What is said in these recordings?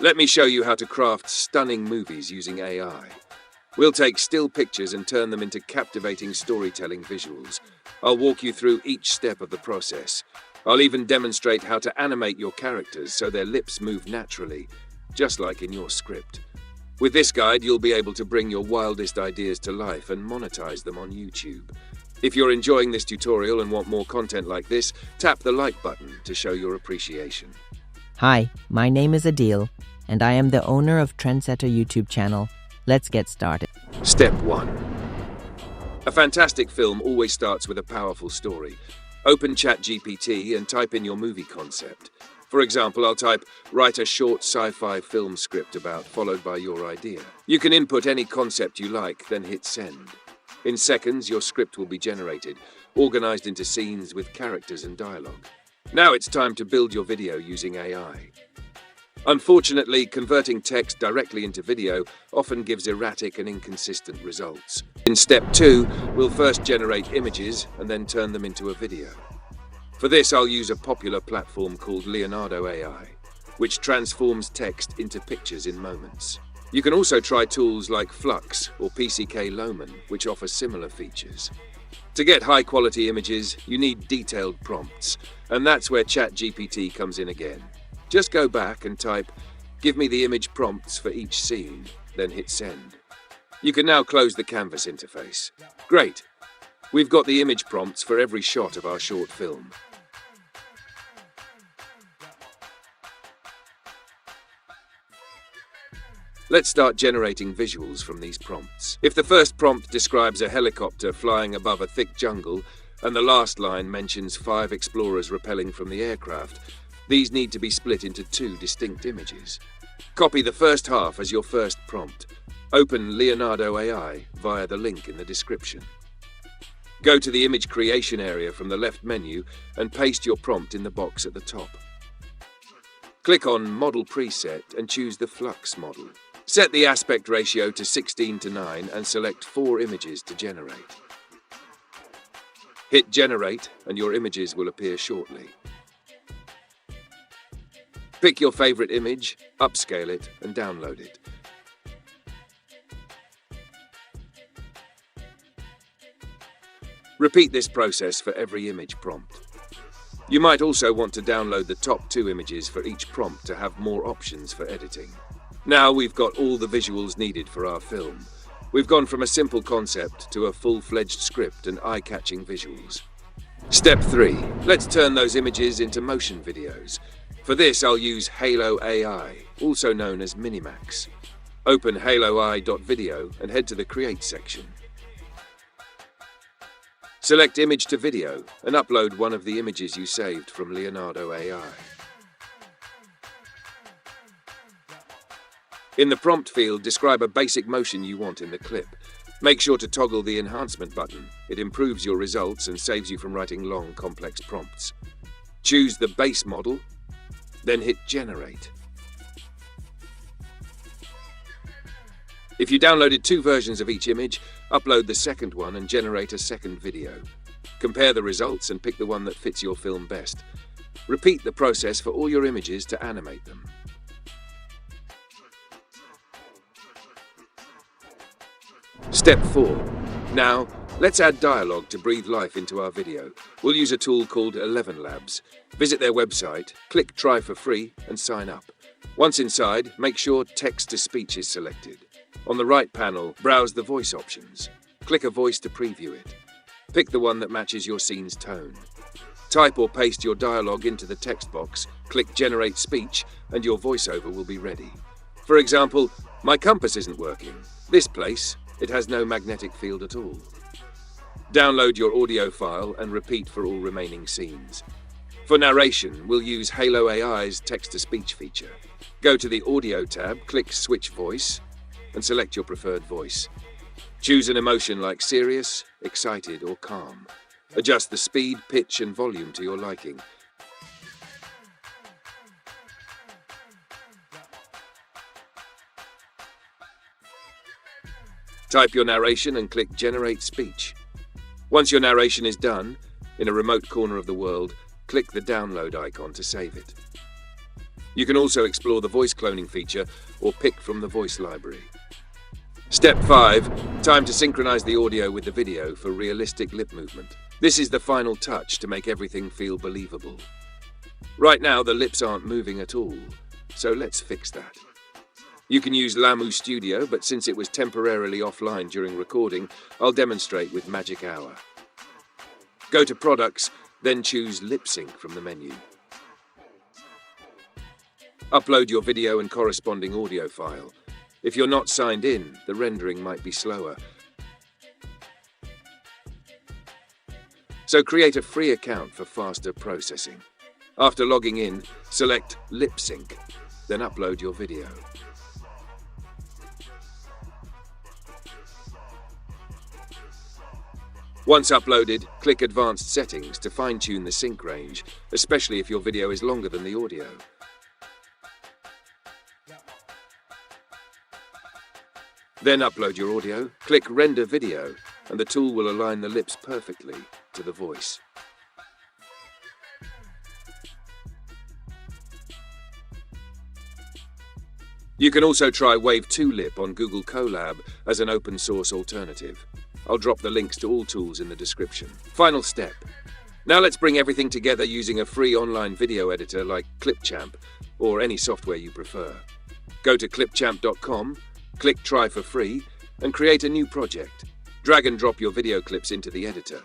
Let me show you how to craft stunning movies using AI. We'll take still pictures and turn them into captivating storytelling visuals. I'll walk you through each step of the process. I'll even demonstrate how to animate your characters so their lips move naturally, just like in your script. With this guide, you'll be able to bring your wildest ideas to life and monetize them on YouTube. If you're enjoying this tutorial and want more content like this, tap the like button to show your appreciation. Hi, my name is Adil, and I am the owner of Trendsetter YouTube channel. Let's get started. Step 1. A fantastic film always starts with a powerful story. Open ChatGPT and type in your movie concept. For example, I'll type, write a short sci-fi film script about, followed by your idea. You can input any concept you like, then hit send. In seconds, your script will be generated, organized into scenes with characters and dialogue. Now it's time to build your video using AI. Unfortunately, converting text directly into video often gives erratic and inconsistent results. In step 2, we'll first generate images and then turn them into a video. For this, I'll use a popular platform called Leonardo AI, which transforms text into pictures in moments. You can also try tools like Flux or PCK Loman, which offer similar features. To get high-quality images, you need detailed prompts, and that's where ChatGPT comes in again. Just go back and type, give me the image prompts for each scene, then hit send. You can now close the canvas interface. Great! We've got the image prompts for every shot of our short film. Let's start generating visuals from these prompts. If the first prompt describes a helicopter flying above a thick jungle, and the last line mentions 5 explorers rappelling from the aircraft, these need to be split into 2 distinct images. Copy the first half as your first prompt. Open Leonardo AI via the link in the description. Go to the image creation area from the left menu and paste your prompt in the box at the top. Click on Model Preset and choose the Flux model. Set the aspect ratio to 16:9 and select 4 images to generate. Hit Generate and your images will appear shortly. Pick your favorite image, upscale it, and download it. Repeat this process for every image prompt. You might also want to download the top 2 images for each prompt to have more options for editing. Now we've got all the visuals needed for our film. We've gone from a simple concept to a full-fledged script and eye-catching visuals. Step 3. Let's turn those images into motion videos. For this, I'll use Halo AI, also known as Minimax. Open haloi.video and head to the Create section. Select Image to Video and upload one of the images you saved from Leonardo AI. In the prompt field, describe a basic motion you want in the clip. Make sure to toggle the enhancement button. It improves your results and saves you from writing long, complex prompts. Choose the base model, then hit Generate. If you downloaded 2 versions of each image, upload the second one and generate a second video. Compare the results and pick the one that fits your film best. Repeat the process for all your images to animate them. Step 4. Now, let's add dialogue to breathe life into our video. We'll use a tool called 11 Labs. Visit their website, click Try for free, and sign up. Once inside, make sure Text-to-Speech is selected. On the right panel, browse the voice options. Click a voice to preview it. Pick the one that matches your scene's tone. Type or paste your dialogue into the text box, click Generate Speech, and your voiceover will be ready. For example, my compass isn't working. This place, it has no magnetic field at all. Download your audio file and repeat for all remaining scenes. For narration, we'll use Halo AI's text-to-speech feature. Go to the Audio tab, click Switch Voice, and select your preferred voice. Choose an emotion like serious, excited, or calm. Adjust the speed, pitch, and volume to your liking. Type your narration and click Generate Speech. Once your narration is done, in a remote corner of the world, click the download icon to save it. You can also explore the voice cloning feature or pick from the voice library. Step 5. Time to synchronize the audio with the video for realistic lip movement. This is the final touch to make everything feel believable. Right now, the lips aren't moving at all, so let's fix that. You can use Lamu Studio, but since it was temporarily offline during recording, I'll demonstrate with Magic Hour. Go to Products, then choose Lip Sync from the menu. Upload your video and corresponding audio file. If you're not signed in, the rendering might be slower. So create a free account for faster processing. After logging in, select Lip Sync, then upload your video. Once uploaded, click Advanced Settings to fine-tune the sync range, especially if your video is longer than the audio. Then upload your audio, click Render Video, and the tool will align the lips perfectly to the voice. You can also try Wave 2 Lip on Google Colab as an open-source alternative. I'll drop the links to all tools in the description. Final step. Now let's bring everything together using a free online video editor like ClipChamp, or any software you prefer. Go to clipchamp.com, click Try for free, and create a new project. Drag and drop your video clips into the editor.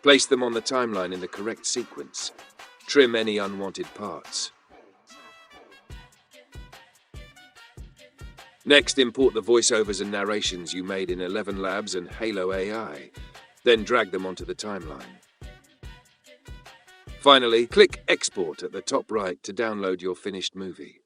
Place them on the timeline in the correct sequence. Trim any unwanted parts. Next, import the voiceovers and narrations you made in 11 Labs and Halo AI, then drag them onto the timeline. Finally, click Export at the top right to download your finished movie.